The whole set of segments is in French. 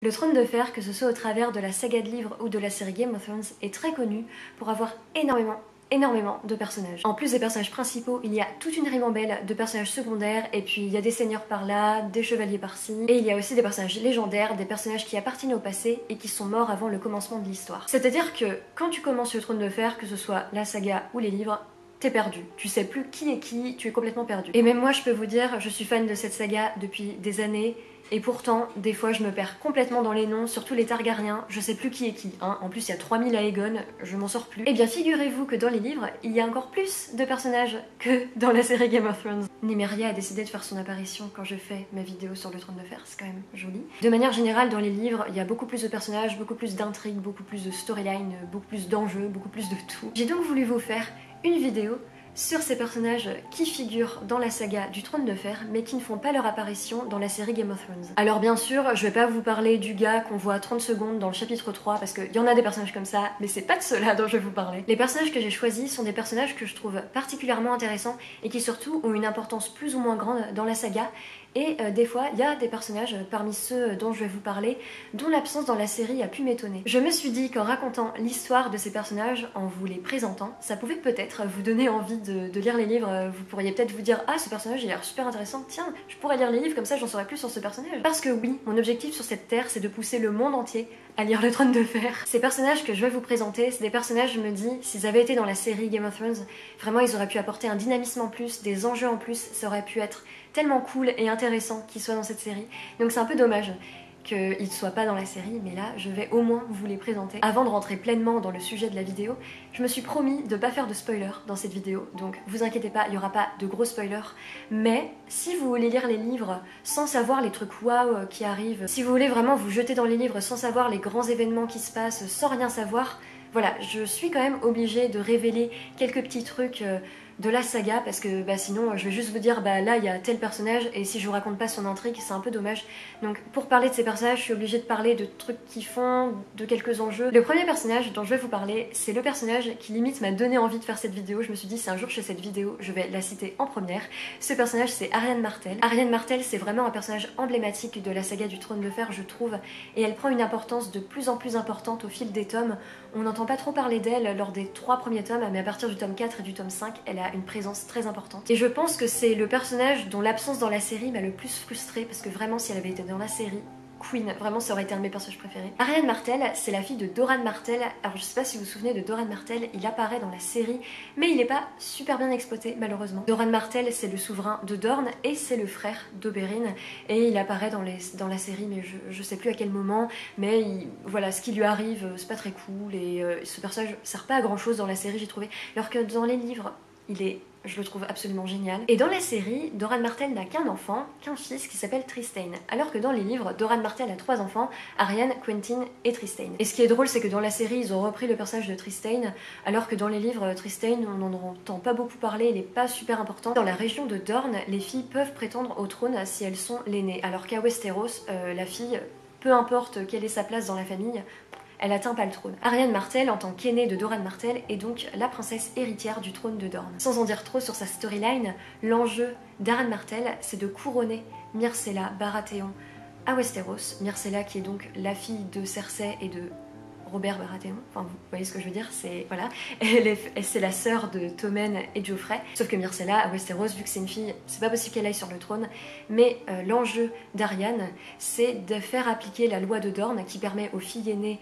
Le Trône de Fer, que ce soit au travers de la saga de livres ou de la série Game of Thrones, est très connu pour avoir énormément de personnages. En plus des personnages principaux, il y a toute une ribambelle de personnages secondaires, et puis il y a des seigneurs par là, des chevaliers par-ci, et il y a aussi des personnages légendaires, des personnages qui appartiennent au passé et qui sont morts avant le commencement de l'histoire. C'est-à-dire que quand tu commences le Trône de Fer, que ce soit la saga ou les livres, t'es perdu. Tu sais plus qui est qui, tu es complètement perdu. Et même moi, je peux vous dire, je suis fan de cette saga depuis des années, et pourtant, des fois, je me perds complètement dans les noms, surtout les Targaryens, je sais plus qui est qui, hein. En plus, il y a 3000 Aegon, je m'en sors plus. Et bien, figurez-vous que dans les livres, il y a encore plus de personnages que dans la série Game of Thrones. Nymeria a décidé de faire son apparition quand je fais ma vidéo sur le Trône de Fer, c'est quand même joli. De manière générale, dans les livres, il y a beaucoup plus de personnages, beaucoup plus d'intrigues, beaucoup plus de storyline, beaucoup plus d'enjeux, beaucoup plus de tout. J'ai donc voulu vous faire une vidéo sur ces personnages qui figurent dans la saga du Trône de Fer mais qui ne font pas leur apparition dans la série Game of Thrones. Alors bien sûr, je vais pas vous parler du gars qu'on voit 30 secondes dans le chapitre 3 parce qu'il y en a des personnages comme ça, mais c'est pas de ceux-là dont je vais vous parler. Les personnages que j'ai choisis sont des personnages que je trouve particulièrement intéressants et qui surtout ont une importance plus ou moins grande dans la saga. Et des fois, il y a des personnages parmi ceux dont je vais vous parler dont l'absence dans la série a pu m'étonner. Je me suis dit qu'en racontant l'histoire de ces personnages, en vous les présentant, ça pouvait peut-être vous donner envie de lire les livres. Vous pourriez peut-être vous dire « Ah, ce personnage il a l'air super intéressant, tiens, je pourrais lire les livres, comme ça j'en saurais plus sur ce personnage. » Parce que oui, mon objectif sur cette terre, c'est de pousser le monde entier à lire le Trône de Fer. Ces personnages que je vais vous présenter, c'est des personnages, je me dis, s'ils avaient été dans la série Game of Thrones, vraiment ils auraient pu apporter un dynamisme en plus, des enjeux en plus, ça aurait pu être tellement cool et intéressant qu'ils soient dans cette série. Donc c'est un peu dommage qu'ils ne soient pas dans la série, mais là je vais au moins vous les présenter. Avant de rentrer pleinement dans le sujet de la vidéo, je me suis promis de ne pas faire de spoiler dans cette vidéo, donc vous inquiétez pas, il n'y aura pas de gros spoilers, mais si vous voulez lire les livres sans savoir les trucs waouh qui arrivent, si vous voulez vraiment vous jeter dans les livres sans savoir les grands événements qui se passent, sans rien savoir, voilà, je suis quand même obligée de révéler quelques petits trucs de la saga parce que sinon je vais juste vous dire là il y a tel personnage et si je vous raconte pas son intrigue c'est un peu dommage. Donc pour parler de ces personnages je suis obligée de parler de trucs qu'ils font, de quelques enjeux. Le premier personnage dont je vais vous parler c'est le personnage qui limite m'a donné envie de faire cette vidéo. Je me suis dit si un jour je fais cette vidéo je vais la citer en première. Ce personnage c'est Arianne Martell. Arianne Martell c'est vraiment un personnage emblématique de la saga du Trône de Fer je trouve et elle prend une importance de plus en plus importante au fil des tomes. On n'entend pas trop parler d'elle lors des 3 premiers tomes mais à partir du tome 4 et du tome 5 elle a une présence très importante. Et je pense que c'est le personnage dont l'absence dans la série m'a le plus frustrée parce que vraiment si elle avait été dans la série, Queen, vraiment ça aurait été un de mes personnages préférés. Arianne Martell, c'est la fille de Doran Martell. Alors je sais pas si vous vous souvenez de Doran Martell, il apparaît dans la série, mais il est pas super bien exploité malheureusement. Doran Martell c'est le souverain de Dorne et c'est le frère d'Oberyn et il apparaît dans la série mais je sais plus à quel moment, mais voilà ce qui lui arrive c'est pas très cool et ce personnage sert pas à grand chose dans la série j'ai trouvé, alors que dans les livres je le trouve absolument génial. Et dans la série, Doran Martell n'a qu'un enfant, qu'un fils qui s'appelle Trystane. Alors que dans les livres, Doran Martell a 3 enfants, Arianne, Quentyn et Trystane. Et ce qui est drôle, c'est que dans la série, ils ont repris le personnage de Trystane, alors que dans les livres, Trystane, on n'en entend pas beaucoup parler, il n'est pas super important. Dans la région de Dorne, les filles peuvent prétendre au trône si elles sont l'aînée, alors qu'à Westeros, la fille, peu importe quelle est sa place dans la famille, elle atteint pas le trône. Arianne Martell, en tant qu'aînée de Doran Martell, est donc la princesse héritière du trône de Dorne. Sans en dire trop sur sa storyline, l'enjeu d'Arianne Martell, c'est de couronner Myrcella Baratheon à Westeros. Myrcella qui est donc la fille de Cersei et de Robert Baratheon, enfin vous voyez ce que je veux dire, c'est voilà, c'est la sœur de Tommen et de Joffrey, sauf que Myrcella à Westeros, vu que c'est une fille, c'est pas possible qu'elle aille sur le trône, mais l'enjeu d'Arianne, c'est de faire appliquer la loi de Dorne qui permet aux filles aînées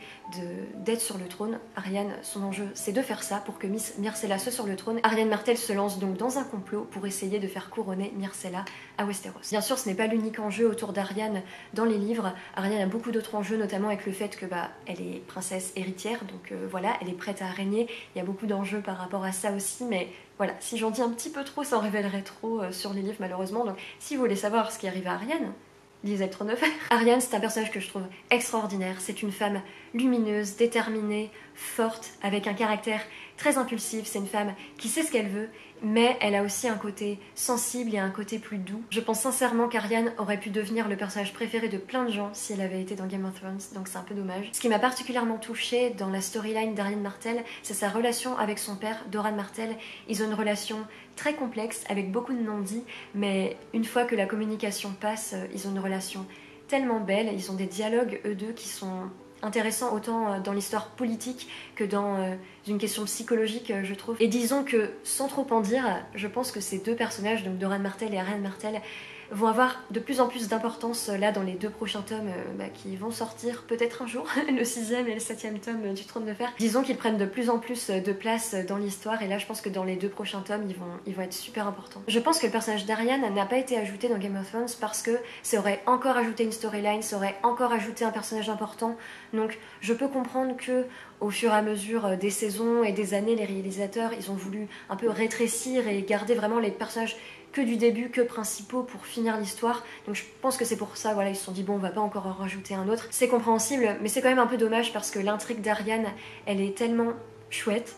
d'être sur le trône. Arianne, son enjeu, c'est de faire ça pour que Myrcella soit sur le trône. Arianne Martell se lance donc dans un complot pour essayer de faire couronner Myrcella à Westeros. Bien sûr, ce n'est pas l'unique enjeu autour d'Arianne dans les livres. Arianne a beaucoup d'autres enjeux, notamment avec le fait que elle est princesse héritière, donc voilà, elle est prête à régner. Il y a beaucoup d'enjeux par rapport à ça aussi, mais voilà, si j'en dis un petit peu trop, ça en révélerait trop sur les livres malheureusement. Donc si vous voulez savoir ce qui arrive à Arianne, lisez le Trône de Fer. Arianne, c'est un personnage que je trouve extraordinaire. C'est une femme lumineuse, déterminée, forte, avec un caractère très impulsif. C'est une femme qui sait ce qu'elle veut, mais elle a aussi un côté sensible et un côté plus doux. Je pense sincèrement qu'Arianne aurait pu devenir le personnage préféré de plein de gens si elle avait été dans Game of Thrones, donc c'est un peu dommage. Ce qui m'a particulièrement touchée dans la storyline d'Arianne Martell, c'est sa relation avec son père, Doran Martell. Ils ont une relation très complexe, avec beaucoup de non-dits, mais une fois que la communication passe, ils ont une relation tellement belle, ils ont des dialogues eux deux qui sont intéressants autant dans l'histoire politique que dans une question psychologique je trouve. Et disons que sans trop en dire, je pense que ces deux personnages, donc Doran Martell et Arianne Martell, vont avoir de plus en plus d'importance là dans les 2 prochains tomes qui vont sortir peut-être un jour, le 6e et le 7e tome du Trône de Fer. Disons qu'ils prennent de plus en plus de place dans l'histoire et là je pense que dans les 2 prochains tomes ils vont être super importants. Je pense que le personnage d'Arianne n'a pas été ajouté dans Game of Thrones parce que ça aurait encore ajouté une storyline, ça aurait encore ajouté un personnage important, donc je peux comprendre que au fur et à mesure des saisons et des années, les réalisateurs ils ont voulu un peu rétrécir et garder vraiment les personnages que du début, que principaux pour finir l'histoire. Donc je pense que c'est pour ça, voilà, ils se sont dit bon, on va pas encore en rajouter un autre. C'est compréhensible, mais c'est quand même un peu dommage parce que l'intrigue d'Arianne, elle est tellement chouette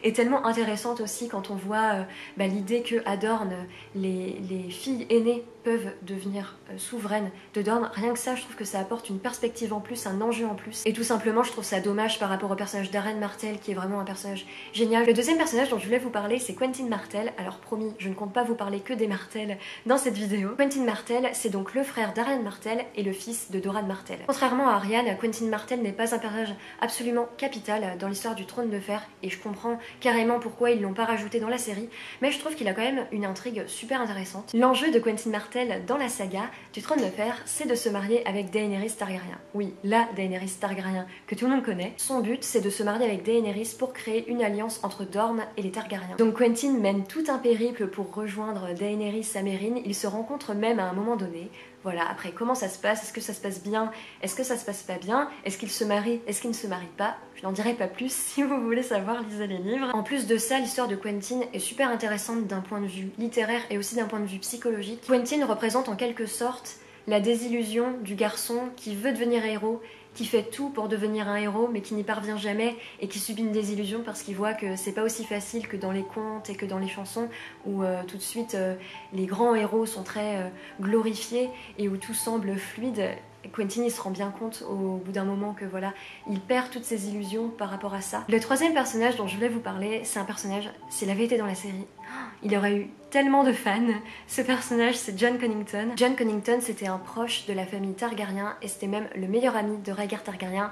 et tellement intéressante aussi quand on voit l'idée que à Dorne, les filles aînées peuvent devenir souveraines de Dorne. Rien que ça, je trouve que ça apporte une perspective en plus, un enjeu en plus. Et tout simplement, je trouve ça dommage par rapport au personnage d'Arianne Martell, qui est vraiment un personnage génial. Le deuxième personnage dont je voulais vous parler, c'est Quentyn Martell. Alors promis, je ne compte pas vous parler que des Martell dans cette vidéo. Quentyn Martell, c'est donc le frère d'Arianne Martell et le fils de Doran Martell. Contrairement à Arianne, Quentyn Martell n'est pas un personnage absolument capital dans l'histoire du Trône de Fer, et je comprends carrément pourquoi ils l'ont pas rajouté dans la série, mais je trouve qu'il a quand même une intrigue super intéressante. L'enjeu de Quentyn Martell dans la saga du Trône de Fer, c'est de se marier avec Daenerys Targaryen. Oui, la Daenerys Targaryen que tout le monde connaît. Son but, c'est de se marier avec Daenerys pour créer une alliance entre Dorne et les Targaryens. Donc Quentyn mène tout un périple pour rejoindre Daenerys à Meereen. Ils se rencontrent même à un moment donné. Voilà, après comment ça se passe? Est-ce que ça se passe bien? Est-ce que ça se passe pas bien? Est-ce qu'ils se marient? Est-ce qu'ils ne se marient pas? Je n'en dirai pas plus, si vous voulez savoir, lisez les livres. En plus de ça, l'histoire de Quentyn est super intéressante d'un point de vue littéraire et aussi d'un point de vue psychologique. Quentyn représente en quelque sorte la désillusion du garçon qui veut devenir héros, qui fait tout pour devenir un héros mais qui n'y parvient jamais et qui subit une désillusion parce qu'il voit que c'est pas aussi facile que dans les contes et que dans les chansons où tout de suite les grands héros sont très glorifiés et où tout semble fluide. Quentyn il se rend bien compte au bout d'un moment que voilà, il perd toutes ses illusions par rapport à ça. Le troisième personnage dont je voulais vous parler, c'est un personnage, s'il avait été dans la série, il aurait eu tellement de fans. Ce personnage, c'est Jon Connington. Jon Connington, c'était un proche de la famille Targaryen et c'était même le meilleur ami de Rhaegar Targaryen.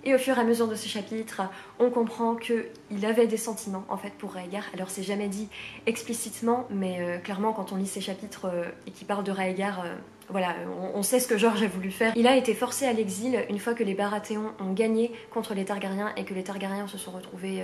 Et au fur et à mesure de ce chapitre, on comprend qu'il avait des sentiments en fait pour Rhaegar. Alors c'est jamais dit explicitement, mais clairement quand on lit ces chapitres et qui parlent de Rhaegar, voilà, on sait ce que George a voulu faire. Il a été forcé à l'exil une fois que les Baratheons ont gagné contre les Targaryens et que les Targaryens se sont retrouvés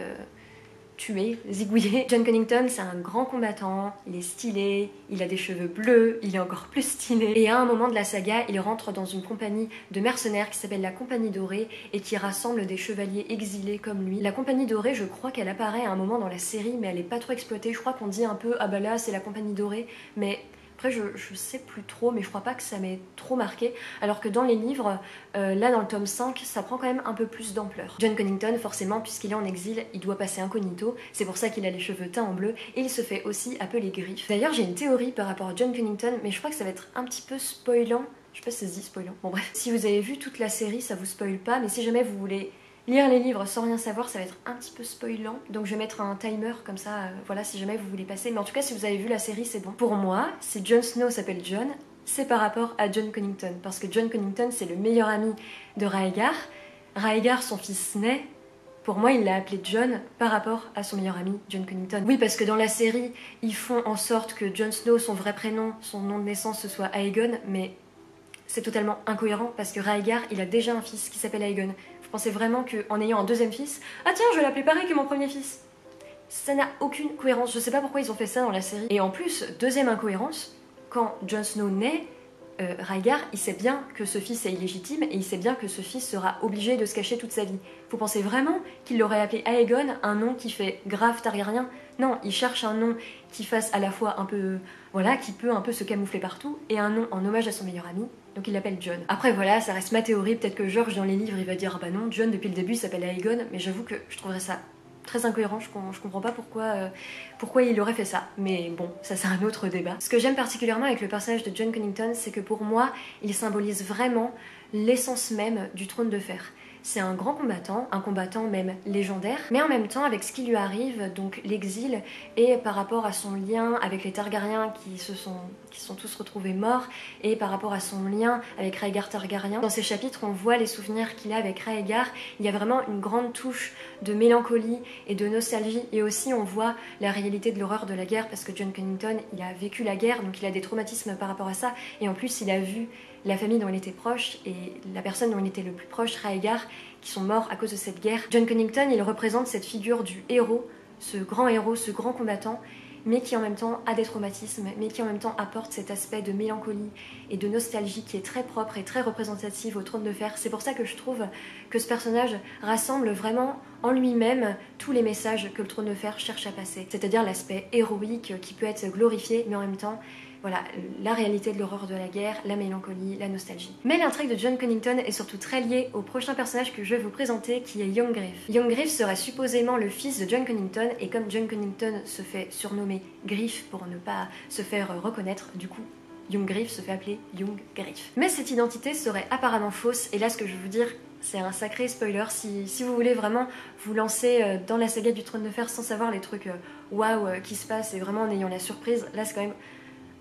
tué, zigouillé. Jon Connington, c'est un grand combattant, il est stylé, il a des cheveux bleus, il est encore plus stylé. Et à un moment de la saga, il rentre dans une compagnie de mercenaires qui s'appelle la Compagnie Dorée et qui rassemble des chevaliers exilés comme lui. La Compagnie Dorée, je crois qu'elle apparaît à un moment dans la série, mais elle est pas trop exploitée. Je crois qu'on dit un peu, ah bah là c'est la Compagnie Dorée, mais après je sais plus trop, mais je crois pas que ça m'ait trop marqué, alors que dans les livres, là dans le tome 5, ça prend quand même un peu plus d'ampleur. Jon Connington, forcément, puisqu'il est en exil, il doit passer incognito, c'est pour ça qu'il a les cheveux teints en bleu, et il se fait aussi appeler Griff. D'ailleurs j'ai une théorie par rapport à Jon Connington, mais je crois que ça va être un petit peu spoilant, je sais pas si ça se dit spoilant, bon bref. Si vous avez vu toute la série, ça vous spoil pas, mais si jamais vous voulez lire les livres sans rien savoir, ça va être un petit peu spoilant, donc je vais mettre un timer comme ça, voilà, si jamais vous voulez passer. Mais en tout cas, si vous avez vu la série, c'est bon. Pour moi, si Jon Snow s'appelle Jon, c'est par rapport à Jon Connington, parce que Jon Connington, c'est le meilleur ami de Rhaegar. Rhaegar, son fils naît. Pour moi, il l'a appelé Jon par rapport à son meilleur ami, Jon Connington. Oui, parce que dans la série, ils font en sorte que Jon Snow, son vrai prénom, son nom de naissance, ce soit Aegon, mais c'est totalement incohérent, parce que Rhaegar, il a déjà un fils qui s'appelle Aegon. Vous pensez vraiment qu'en ayant un deuxième fils, ah tiens, je vais l'appeler pareil que mon premier fils? Ça n'a aucune cohérence, je sais pas pourquoi ils ont fait ça dans la série. Et en plus, deuxième incohérence, quand Jon Snow naît, Rhaegar, il sait bien que ce fils est illégitime et il sait bien que ce fils sera obligé de se cacher toute sa vie. Vous pensez vraiment qu'il l'aurait appelé Aegon, un nom qui fait grave Targaryen? Non, il cherche un nom qui fasse à la fois un peu, voilà, qui peut un peu se camoufler partout, et un nom en hommage à son meilleur ami, donc il l'appelle Jon. Après voilà, ça reste ma théorie, peut-être que George dans les livres il va dire ah bah non, Jon depuis le début il s'appelle Aegon, mais j'avoue que je trouverais ça très incohérent, je comprends pas pourquoi il aurait fait ça, mais bon, ça c'est un autre débat. Ce que j'aime particulièrement avec le personnage de Jon Connington, c'est que pour moi, il symbolise vraiment l'essence même du Trône de Fer. c'est un grand combattant, un combattant même légendaire, mais en même temps avec ce qui lui arrive, donc l'exil, et par rapport à son lien avec les Targaryens qui sont tous retrouvés morts, et par rapport à son lien avec Rhaegar Targaryen. Dans ces chapitres, on voit les souvenirs qu'il a avec Rhaegar, il y a vraiment une grande touche de mélancolie et de nostalgie, et aussi on voit la réalité de l'horreur de la guerre, parce que Jon Connington, il a vécu la guerre, donc il a des traumatismes par rapport à ça, et en plus il a vu la famille dont il était proche et la personne dont il était le plus proche, Rhaegar, qui sont morts à cause de cette guerre. Jon Connington, il représente cette figure du héros, ce grand combattant, mais qui en même temps a des traumatismes, mais qui en même temps apporte cet aspect de mélancolie et de nostalgie qui est très propre et très représentatif au Trône de Fer. C'est pour ça que je trouve que ce personnage rassemble vraiment en lui-même tous les messages que le Trône de Fer cherche à passer. C'est-à-dire l'aspect héroïque qui peut être glorifié, mais en même temps voilà, la réalité de l'horreur de la guerre, la mélancolie, la nostalgie. Mais l'intrigue de Jon Connington est surtout très liée au prochain personnage que je vais vous présenter, qui est Young-Griff. Young-Griff serait supposément le fils de Jon Connington, et comme Jon Connington se fait surnommer Griff pour ne pas se faire reconnaître, du coup, Young-Griff se fait appeler Young-Griff. Mais cette identité serait apparemment fausse, et là ce que je veux vous dire, c'est un sacré spoiler. Si vous voulez vraiment vous lancer dans la saga du Trône de Fer sans savoir les trucs waouh qui se passent, et vraiment en ayant la surprise, là c'est quand même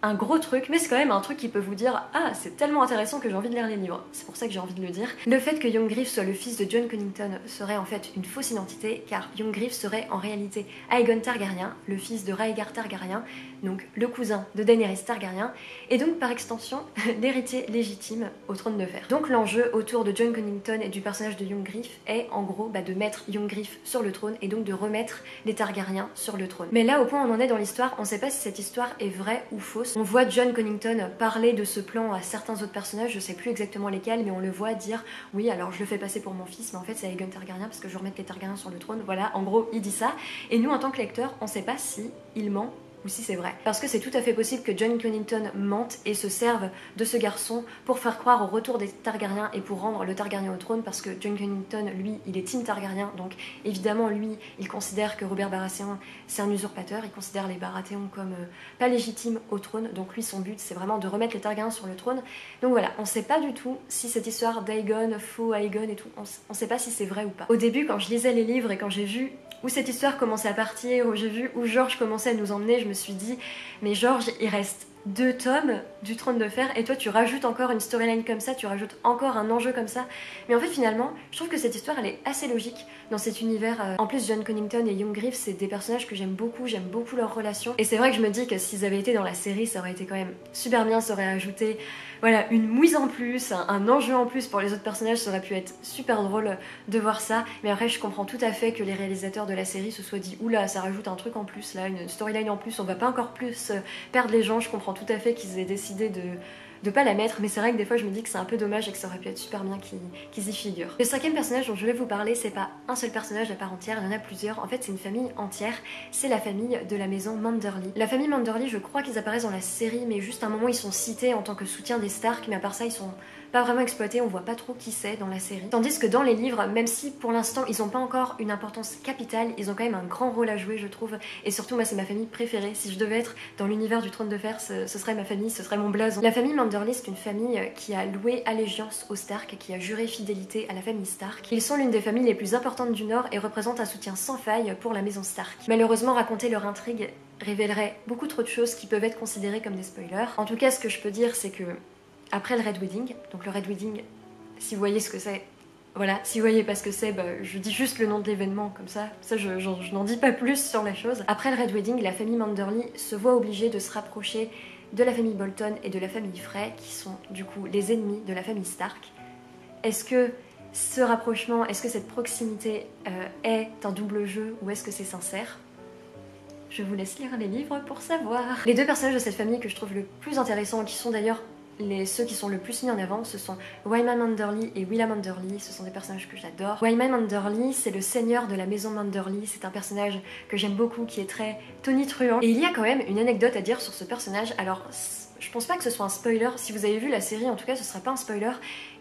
un gros truc, mais c'est quand même un truc qui peut vous dire « Ah, c'est tellement intéressant que j'ai envie de lire les livres ». C'est pour ça que j'ai envie de le dire. Le fait que Young-Griff soit le fils de Jon Connington serait en fait une fausse identité, car Young-Griff serait en réalité Aegon Targaryen, le fils de Rhaegar Targaryen, donc le cousin de Daenerys Targaryen, et donc par extension l'héritier légitime au Trône de Fer. Donc l'enjeu autour de Jon Connington et du personnage de Young-Griff est en gros de mettre Young-Griff sur le trône, et donc de remettre les Targaryens sur le trône. Mais là, au point où on en est dans l'histoire, on sait pas si cette histoire est vraie ou fausse. On voit Jon Connington parler de ce plan à certains autres personnages, je sais plus exactement lesquels, mais on le voit dire « Oui, alors je le fais passer pour mon fils, mais en fait c'est Aegon Targaryen parce que je veux remettre les Targaryens sur le trône. » Voilà, en gros, il dit ça. Et nous, en tant que lecteurs, on sait pas si il ment ou si c'est vrai. Parce que c'est tout à fait possible que Jon Connington mente et se serve de ce garçon pour faire croire au retour des Targaryens et pour rendre le Targaryen au trône, parce que Jon Connington, lui, il est team Targaryen, donc évidemment, lui, il considère que Robert Baratheon, c'est un usurpateur, il considère les Baratheons comme pas légitimes au trône, donc lui, son but, c'est vraiment de remettre les Targaryens sur le trône. Donc voilà, on sait pas du tout si cette histoire d'Aegon, faux Aegon et tout, on sait pas si c'est vrai ou pas. Au début, quand je lisais les livres et quand j'ai vu où cette histoire commençait à partir, où j'ai vu où George commençait à nous emmener, je me suis dit, mais George, il reste 2 tomes du Trône de Fer, et toi tu rajoutes encore une storyline comme ça, tu rajoutes encore un enjeu comme ça. Mais en fait finalement, je trouve que cette histoire elle est assez logique dans cet univers. En plus, Jon Connington et Young-Griff, c'est des personnages que j'aime beaucoup leur relation. Et c'est vrai que je me dis que s'ils avaient été dans la série, ça aurait été quand même super bien, ça aurait ajouté voilà, une mouise en plus, un enjeu en plus pour les autres personnages, ça aurait pu être super drôle de voir ça. Mais après, je comprends tout à fait que les réalisateurs de la série se soient dit « Oula, ça rajoute un truc en plus là, une storyline en plus, on va pas encore plus perdre les gens ». Je comprends tout à fait qu'ils aient décidé de pas la mettre, mais c'est vrai que des fois je me dis que c'est un peu dommage et que ça aurait pu être super bien qu'ils y figurent. Le 5e personnage dont je vais vous parler, c'est pas un seul personnage à part entière, il y en a plusieurs. En fait, c'est une famille entière, c'est la famille de la maison Manderly. La famille Manderly, je crois qu'ils apparaissent dans la série, mais juste à un moment ils sont cités en tant que soutien des Stark, mais à part ça ils sont pas vraiment exploités, on voit pas trop qui c'est dans la série. Tandis que dans les livres, même si pour l'instant ils ont pas encore une importance capitale, ils ont quand même un grand rôle à jouer, je trouve. Et surtout, moi c'est ma famille préférée. Si je devais être dans l'univers du Trône de Fer, ce serait ma famille, ce serait mon blason. La famille Manderly, c'est une famille qui a loué allégeance aux Stark, qui a juré fidélité à la famille Stark. Ils sont l'une des familles les plus importantes du Nord et représentent un soutien sans faille pour la maison Stark. Malheureusement, raconter leur intrigue révélerait beaucoup trop de choses qui peuvent être considérées comme des spoilers. En tout cas, ce que je peux dire, c'est que après le Red Wedding, donc le Red Wedding, si vous voyez ce que c'est, voilà, si vous voyez pas ce que c'est, je dis juste le nom de l'événement, comme ça je n'en dis pas plus sur la chose. Après le Red Wedding, la famille Manderly se voit obligée de se rapprocher de la famille Bolton et de la famille Frey, qui sont du coup les ennemis de la famille Stark. Est-ce que ce rapprochement, est-ce que cette proximité est un double jeu ou est-ce que c'est sincère ? Je vous laisse lire les livres pour savoir. Les 2 personnages de cette famille que je trouve le plus intéressants, qui sont d'ailleurs ceux qui sont le plus mis en avant, ce sont Wyman Manderly et Willa Manderly. Ce sont des personnages que j'adore. Wyman Manderly, c'est le seigneur de la maison Manderly. C'est un personnage que j'aime beaucoup, qui est très tonitruant. Et il y a quand même une anecdote à dire sur ce personnage. Alors, je pense pas que ce soit un spoiler. Si vous avez vu la série, en tout cas, ce sera pas un spoiler.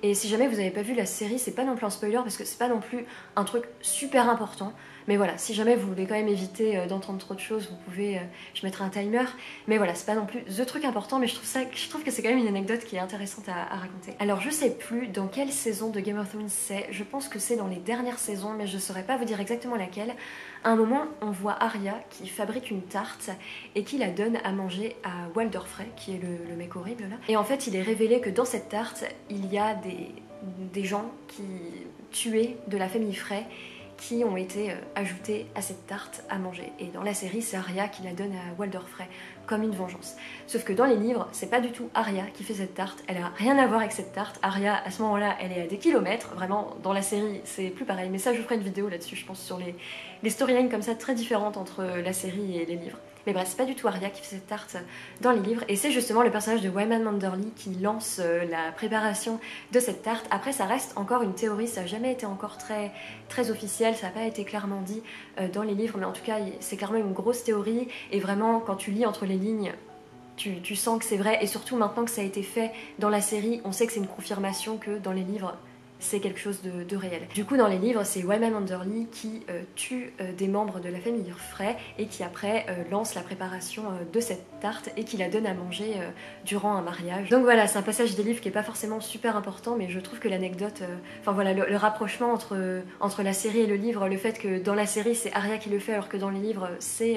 Et si jamais vous n'avez pas vu la série, c'est pas non plus un spoiler parce que c'est pas non plus un truc super important. Mais voilà, si jamais vous voulez quand même éviter d'entendre trop de choses, vous pouvez, je mettrai un timer. Mais voilà, c'est pas non plus the truc important, mais je trouve que c'est quand même une anecdote qui est intéressante à raconter. Alors je sais plus dans quelle saison de Game of Thrones c'est, je pense que c'est dans les dernières saisons, mais je saurais pas vous dire exactement laquelle. À un moment, on voit Arya qui fabrique une tarte et qui la donne à manger à Walder Frey, qui est le mec horrible là. Et en fait, il est révélé que dans cette tarte, il y a des gens qui tuaient de la famille Frey qui ont été ajoutés à cette tarte à manger. Et dans la série, c'est Arya qui la donne à Walder Frey comme une vengeance. Sauf que dans les livres, c'est pas du tout Arya qui fait cette tarte, elle a rien à voir avec cette tarte. Arya, à ce moment-là, elle est à des kilomètres, vraiment, dans la série, c'est plus pareil. Mais ça, je vous ferai une vidéo là-dessus, je pense, sur les storylines comme ça, très différentes entre la série et les livres. Mais bref, c'est pas du tout Arya qui fait cette tarte dans les livres, et c'est justement le personnage de Wyman Manderly qui lance la préparation de cette tarte. Après, ça reste encore une théorie, ça n'a jamais été encore très officiel, ça n'a pas été clairement dit dans les livres, mais en tout cas, c'est clairement une grosse théorie, et vraiment, quand tu lis entre les lignes, tu sens que c'est vrai, et surtout maintenant que ça a été fait dans la série, on sait que c'est une confirmation que dans les livres, c'est quelque chose de réel. Du coup, dans les livres, c'est Wyman Manderly qui tue des membres de la famille Frey et qui après lance la préparation de cette tarte et qui la donne à manger durant un mariage. Donc voilà, c'est un passage des livres qui est pas forcément super important, mais je trouve que l'anecdote, enfin voilà, le rapprochement entre la série et le livre, le fait que dans la série c'est Arya qui le fait alors que dans les livres c'est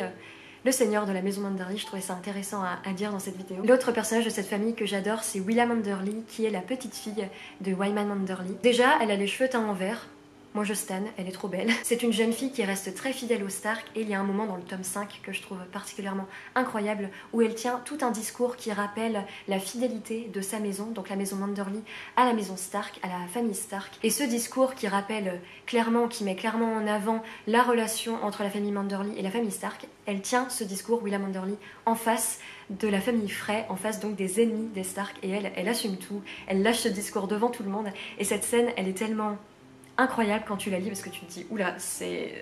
le seigneur de la maison Manderly, je trouvais ça intéressant à dire dans cette vidéo. L'autre personnage de cette famille que j'adore, c'est Willa Manderly, qui est la petite fille de Wyman Manderly. Déjà, elle a les cheveux teints en vert. Moi je stan, elle est trop belle. C'est une jeune fille qui reste très fidèle aux Stark et il y a un moment dans le tome 5 que je trouve particulièrement incroyable où elle tient tout un discours qui rappelle la fidélité de sa maison, donc la maison Manderly, à la maison Stark, à la famille Stark. Et ce discours qui rappelle clairement, qui met clairement en avant la relation entre la famille Manderly et la famille Stark, elle tient ce discours, Willa Manderly, en face de la famille Frey, en face donc des ennemis des Stark, et elle assume tout, elle lâche ce discours devant tout le monde, et cette scène, elle est tellement incroyable quand tu la lis parce que tu te dis oula, c'est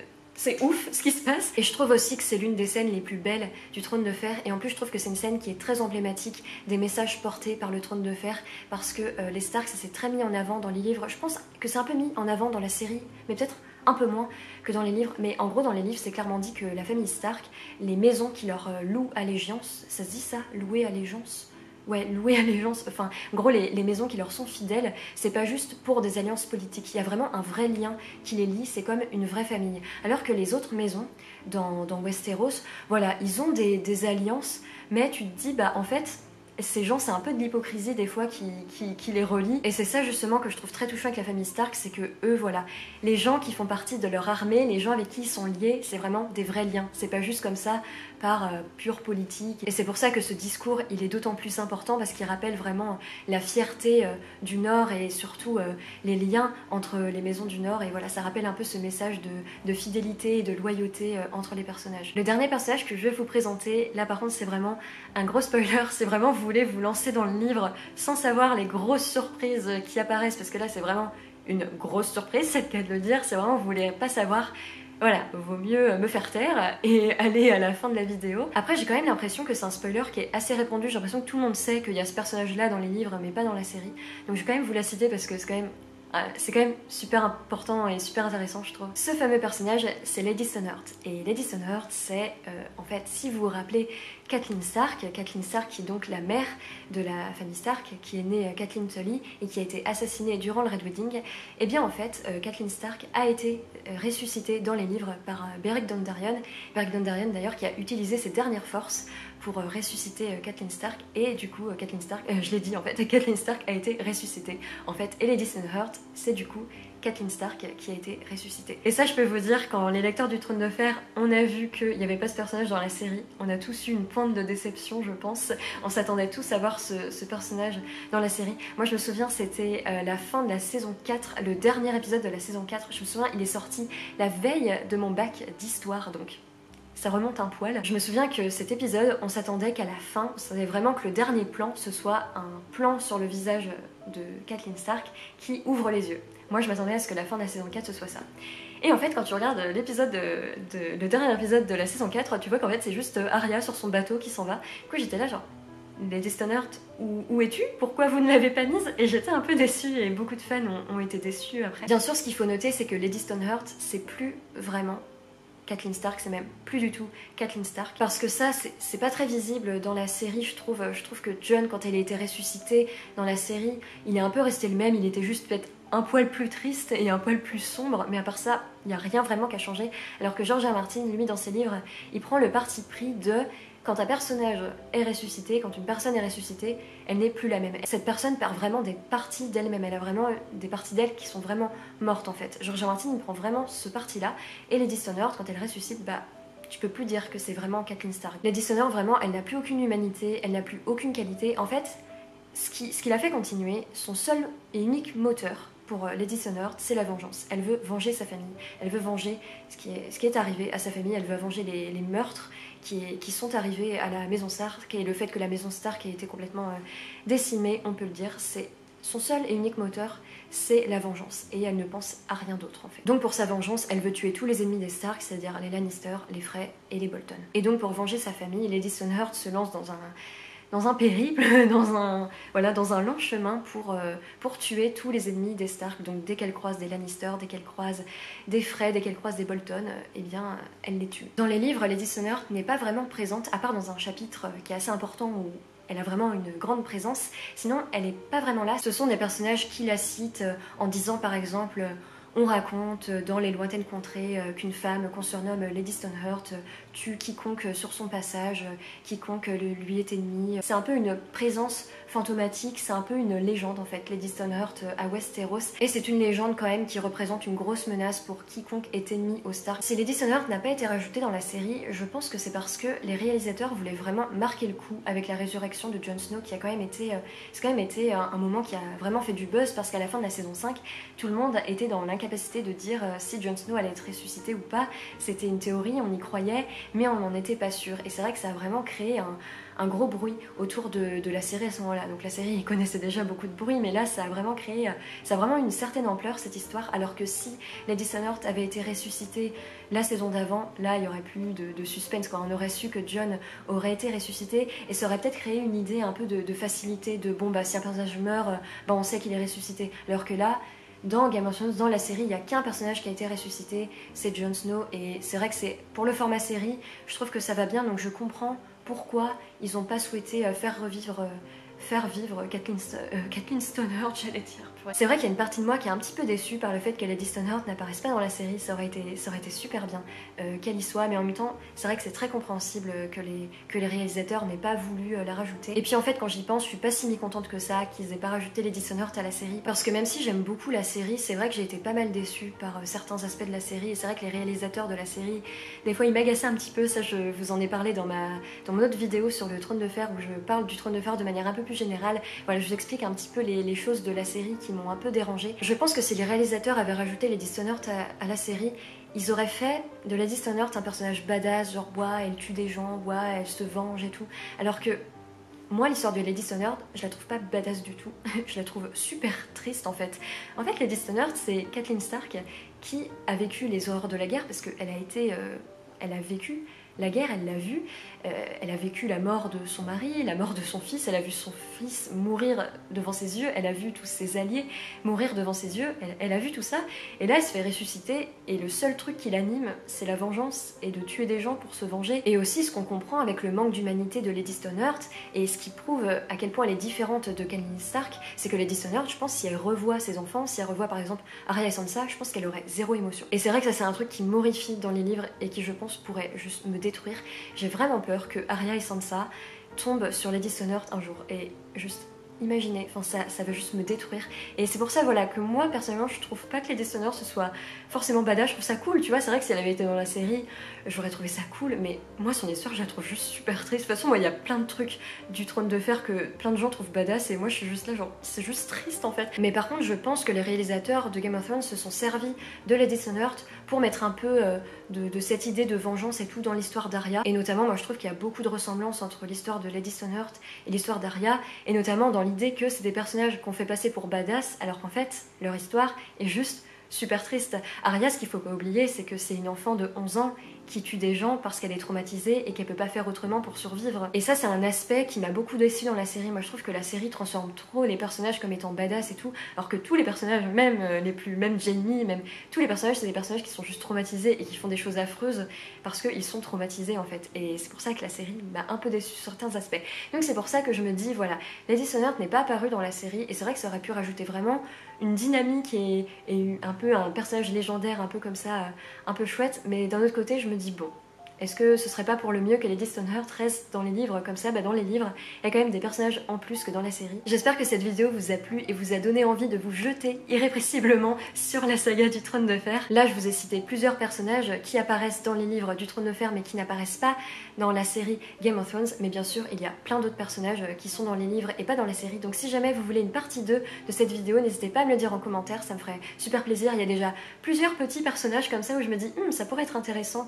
ouf ce qui se passe. Et je trouve aussi que c'est l'une des scènes les plus belles du Trône de Fer, et en plus je trouve que c'est une scène qui est très emblématique des messages portés par le Trône de Fer, parce que les Stark, ça s'est très mis en avant dans les livres. Je pense que c'est un peu mis en avant dans la série, mais peut-être un peu moins que dans les livres, mais en gros dans les livres c'est clairement dit que la famille Stark, les maisons qui leur louent allégeance, ça se dit ça, louer allégeance? Ouais, louer allégeance, enfin, en gros, les maisons qui leur sont fidèles, c'est pas juste pour des alliances politiques. Il y a vraiment un vrai lien qui les lie, c'est comme une vraie famille. Alors que les autres maisons, dans Westeros, voilà, ils ont des alliances, mais tu te dis, bah en fait, ces gens, c'est un peu de l'hypocrisie des fois qui les relie. Et c'est ça justement que je trouve très touchant avec la famille Stark, c'est que eux, voilà, les gens qui font partie de leur armée, les gens avec qui ils sont liés, c'est vraiment des vrais liens. C'est pas juste comme ça par pure politique. Et c'est pour ça que ce discours, il est d'autant plus important parce qu'il rappelle vraiment la fierté du Nord et surtout les liens entre les maisons du Nord. Et voilà, ça rappelle un peu ce message de fidélité et de loyauté entre les personnages. Le dernier personnage que je vais vous présenter, là par contre c'est vraiment un gros spoiler, c'est vraiment vous voulez vous lancer dans le livre sans savoir les grosses surprises qui apparaissent, parce que là c'est vraiment une grosse surprise, c'est le cas de le dire, c'est vraiment vous voulez pas savoir. Voilà, vaut mieux me faire taire et aller à la fin de la vidéo. Après, j'ai quand même l'impression que c'est un spoiler qui est assez répandu. J'ai l'impression que tout le monde sait qu'il y a ce personnage-là dans les livres, mais pas dans la série. Donc je vais quand même vous la citer parce que c'est quand même super important et super intéressant, je trouve. Ce fameux personnage, c'est Lady Stoneheart. Et Lady Stoneheart, c'est en fait, si vous vous rappelez, Catelyn Stark qui est donc la mère de la famille Stark, qui est née Catelyn Tully et qui a été assassinée durant le Red Wedding. Et bien en fait, Catelyn Stark a été ressuscitée dans les livres par Beric Dondarrion. Beric Dondarrion d'ailleurs qui a utilisé ses dernières forces pour ressusciter Catelyn Stark, et du coup Catelyn Stark, je l'ai dit en fait, Catelyn Stark a été ressuscitée en fait, et Lady Stoneheart c'est du coup Catelyn Stark qui a été ressuscitée. Et ça je peux vous dire, quand les lecteurs du Trône de Fer, on a vu qu'il n'y avait pas ce personnage dans la série, on a tous eu une pointe de déception je pense, on s'attendait tous à voir ce personnage dans la série. Moi je me souviens c'était la fin de la saison 4, le dernier épisode de la saison 4, je me souviens il est sorti la veille de mon bac d'histoire, donc ça remonte un poil. Je me souviens que cet épisode, on s'attendait qu'à la fin, on s'attendait vraiment que le dernier plan, ce soit un plan sur le visage de Catelyn Stark qui ouvre les yeux. Moi, je m'attendais à ce que la fin de la saison 4, ce soit ça. Et en fait, quand tu regardes l'épisode le dernier épisode de la saison 4, tu vois qu'en fait, c'est juste Arya sur son bateau qui s'en va. Du coup, j'étais là genre... Lady Stoneheart, où es-tu? Pourquoi vous ne l'avez pas mise? Et j'étais un peu déçue et beaucoup de fans ont été déçus après. Bien sûr, ce qu'il faut noter, c'est que Lady Stoneheart, c'est plus vraiment Catelyn Stark, c'est même plus du tout Catelyn Stark. Parce que ça, c'est pas très visible dans la série, je trouve. Je trouve que Jon, quand elle a été ressuscitée dans la série, il est un peu resté le même, il était juste peut-être un poil plus triste et un poil plus sombre, mais à part ça, il n'y a rien vraiment qui a changé. Alors que George R. Martin, lui, dans ses livres, il prend le parti pris de... Quand un personnage est ressuscité, quand une personne est ressuscitée, elle n'est plus la même. Cette personne perd vraiment des parties d'elle-même. Elle a vraiment des parties d'elle qui sont vraiment mortes en fait. George R. Martin, il prend vraiment ce parti-là. Et Lady Stoneheart, quand elle ressuscite, bah tu peux plus dire que c'est vraiment Catelyn Stark. Lady Stoneheart, vraiment, elle n'a plus aucune humanité, elle n'a plus aucune qualité. En fait, ce qui l'a fait continuer, son seul et unique moteur pour Lady Stoneheart, c'est la vengeance. Elle veut venger sa famille, elle veut venger ce qui est arrivé à sa famille, elle veut venger les meurtres qui sont arrivés à la maison Stark, et le fait que la maison Stark ait été complètement décimée, on peut le dire, c'est son seul et unique moteur, c'est la vengeance, et elle ne pense à rien d'autre en fait. Donc pour sa vengeance, elle veut tuer tous les ennemis des Stark, c'est-à-dire les Lannister, les Frey et les Bolton. Et donc pour venger sa famille, Lady Stoneheart se lance dans un périple, dans un long chemin pour tuer tous les ennemis des Stark. Donc dès qu'elle croise des Lannister, dès qu'elle croise des Frey, dès qu'elle croise des Bolton, eh bien elle les tue. Dans les livres, Lady Stoneheart n'est pas vraiment présente, à part dans un chapitre qui est assez important où elle a vraiment une grande présence, sinon elle n'est pas vraiment là. Ce sont des personnages qui la citent en disant par exemple... On raconte dans les lointaines contrées qu'une femme qu'on surnomme Lady Stoneheart tue quiconque sur son passage, quiconque lui est ennemi. C'est un peu une présence fantomatique, c'est un peu une légende en fait, Lady Stoneheart à Westeros. Et c'est une légende quand même qui représente une grosse menace pour quiconque est ennemi au Stark. Si Lady Stoneheart n'a pas été rajoutée dans la série, je pense que c'est parce que les réalisateurs voulaient vraiment marquer le coup avec la résurrection de Jon Snow qui a quand même été, c'est quand même été un moment qui a vraiment fait du buzz parce qu'à la fin de la saison 5, tout le monde était dans l'incapacité de dire si Jon Snow allait être ressuscité ou pas. C'était une théorie, on y croyait, mais on n'en était pas sûr. Et c'est vrai que ça a vraiment créé un gros bruit autour de la série à ce moment-là. Donc la série connaissait déjà beaucoup de bruit, mais là ça a vraiment créé, ça a vraiment une certaine ampleur cette histoire, alors que si Lady Stoneheart avait été ressuscitée la saison d'avant, là il y aurait plus de suspense, quoi. On aurait su que Jon aurait été ressuscité et ça aurait peut-être créé une idée un peu de facilité, de bon bah si un personnage meurt, bah on sait qu'il est ressuscité. Alors que là, dans Game of Thrones, dans la série, il n'y a qu'un personnage qui a été ressuscité, c'est Jon Snow, et c'est vrai que c'est pour le format série, je trouve que ça va bien, donc je comprends pourquoi ils n'ont pas souhaité faire vivre Catelyn Stoneheart, j'allais dire. C'est vrai qu'il y a une partie de moi qui est un petit peu déçue par le fait que Lady Stoneheart n'apparaisse pas dans la série, ça aurait été super bien qu'elle y soit, mais en même temps, c'est vrai que c'est très compréhensible que les réalisateurs n'aient pas voulu la rajouter. Et puis en fait, quand j'y pense, je suis pas si mécontente que ça, qu'ils aient pas rajouté Lady Stoneheart à la série, parce que même si j'aime beaucoup la série, c'est vrai que j'ai été pas mal déçue par certains aspects de la série, et c'est vrai que les réalisateurs de la série, des fois ils m'agaçaient un petit peu, ça je vous en ai parlé dans mon autre vidéo sur le Trône de Fer, où je parle du Trône de Fer de manière un peu plus générale. Voilà, je vous explique un petit peu les choses de la série qui m'ont un peu dérangée. Je pense que si les réalisateurs avaient rajouté Lady Stoneheart à la série, ils auraient fait de Lady Stoneheart un personnage badass, genre ouais, elle tue des gens, ouais, elle se venge et tout. Alors que moi, l'histoire de Lady Stoneheart, je la trouve pas badass du tout. Je la trouve super triste en fait. En fait, Lady Stoneheart, c'est Catelyn Stark qui a vécu les horreurs de la guerre parce qu'elle elle a vécu la guerre, elle l'a vue, elle a vécu la mort de son mari, la mort de son fils, elle a vu son fils mourir devant ses yeux, elle a vu tous ses alliés mourir devant ses yeux, elle a vu tout ça, et là elle se fait ressusciter, et le seul truc qui l'anime, c'est la vengeance, et de tuer des gens pour se venger, et aussi ce qu'on comprend avec le manque d'humanité de Lady Stoneheart, et ce qui prouve à quel point elle est différente de Catelyn Stark, c'est que Lady Stoneheart, je pense, si elle revoit ses enfants, si elle revoit par exemple Arya et Sansa, je pense qu'elle aurait zéro émotion. Et c'est vrai que ça c'est un truc qui m'horrifie dans les livres, et qui je pense pourrait juste me détruire. J'ai vraiment peur que Arya et Sansa tombent sur Lady Stoneheart un jour, et juste imaginez, enfin ça va juste me détruire. Et c'est pour ça voilà que moi personnellement je trouve pas que Lady Stoneheart ce soit forcément badass, je trouve ça cool, tu vois, c'est vrai que si elle avait été dans la série j'aurais trouvé ça cool, mais moi son histoire je la trouve juste super triste. De toute façon moi il y a plein de trucs du Trône de Fer que plein de gens trouvent badass et moi je suis juste là genre c'est juste triste en fait. Mais par contre je pense que les réalisateurs de Game of Thrones se sont servis de Lady Stoneheart pour mettre un peu de cette idée de vengeance et tout dans l'histoire d'Arya, et notamment moi je trouve qu'il y a beaucoup de ressemblances entre l'histoire de Lady Stoneheart et l'histoire d'Arya, et notamment dans l'idée que c'est des personnages qu'on fait passer pour badass alors qu'en fait leur histoire est juste super triste. Arya, ce qu'il faut pas oublier, c'est que c'est une enfant de 11 ans qui tue des gens parce qu'elle est traumatisée et qu'elle peut pas faire autrement pour survivre. Et ça c'est un aspect qui m'a beaucoup déçu dans la série. Moi je trouve que la série transforme trop les personnages comme étant badass et tout, alors que tous les personnages, même Jamie, même tous les personnages, c'est des personnages qui sont juste traumatisés et qui font des choses affreuses parce qu'ils sont traumatisés en fait. Et c'est pour ça que la série m'a un peu déçue sur certains aspects. Donc c'est pour ça que je me dis, voilà, Lady Stoneheart n'est pas apparue dans la série et c'est vrai que ça aurait pu rajouter vraiment une dynamique et un peu un personnage légendaire un peu comme ça, un peu chouette, mais d'un autre côté je me dis bon, est-ce que ce serait pas pour le mieux que Lady Stoneheart reste dans les livres comme ça? Bah dans les livres, il y a quand même des personnages en plus que dans la série. J'espère que cette vidéo vous a plu et vous a donné envie de vous jeter irrépressiblement sur la saga du Trône de Fer. Là, je vous ai cité plusieurs personnages qui apparaissent dans les livres du Trône de Fer mais qui n'apparaissent pas dans la série Game of Thrones. Mais bien sûr, il y a plein d'autres personnages qui sont dans les livres et pas dans la série. Donc si jamais vous voulez une partie 2 de cette vidéo, n'hésitez pas à me le dire en commentaire, ça me ferait super plaisir. Il y a déjà plusieurs petits personnages comme ça où je me dis ça pourrait être intéressant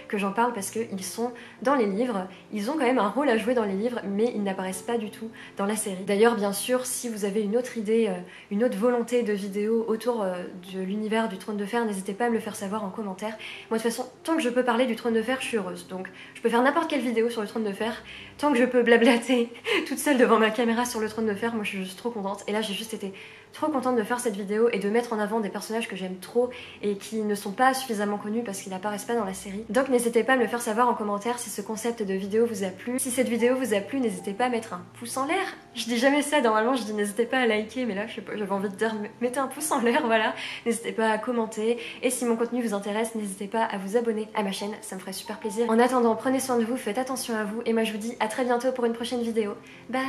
que j'en parle parce qu'ils sont dans les livres, ils ont quand même un rôle à jouer dans les livres, mais ils n'apparaissent pas du tout dans la série. D'ailleurs, bien sûr, si vous avez une autre idée, une autre volonté de vidéo autour de l'univers du Trône de Fer, n'hésitez pas à me le faire savoir en commentaire. Moi, de toute façon, tant que je peux parler du Trône de Fer, je suis heureuse. Donc, je peux faire n'importe quelle vidéo sur le Trône de Fer, tant que je peux blablater toute seule devant ma caméra sur le Trône de Fer, moi je suis juste trop contente. Et là, j'ai juste été trop contente de faire cette vidéo et de mettre en avant des personnages que j'aime trop et qui ne sont pas suffisamment connus parce qu'ils n'apparaissent pas dans la série. Donc n'hésitez pas à me le faire savoir en commentaire si ce concept de vidéo vous a plu. Si cette vidéo vous a plu, n'hésitez pas à mettre un pouce en l'air. Je dis jamais ça, normalement je dis n'hésitez pas à liker, mais là je sais pas, j'avais envie de dire mettez un pouce en l'air, voilà. N'hésitez pas à commenter et si mon contenu vous intéresse, n'hésitez pas à vous abonner à ma chaîne, ça me ferait super plaisir. En attendant, prenez soin de vous, faites attention à vous et moi je vous dis à très bientôt pour une prochaine vidéo. Bye!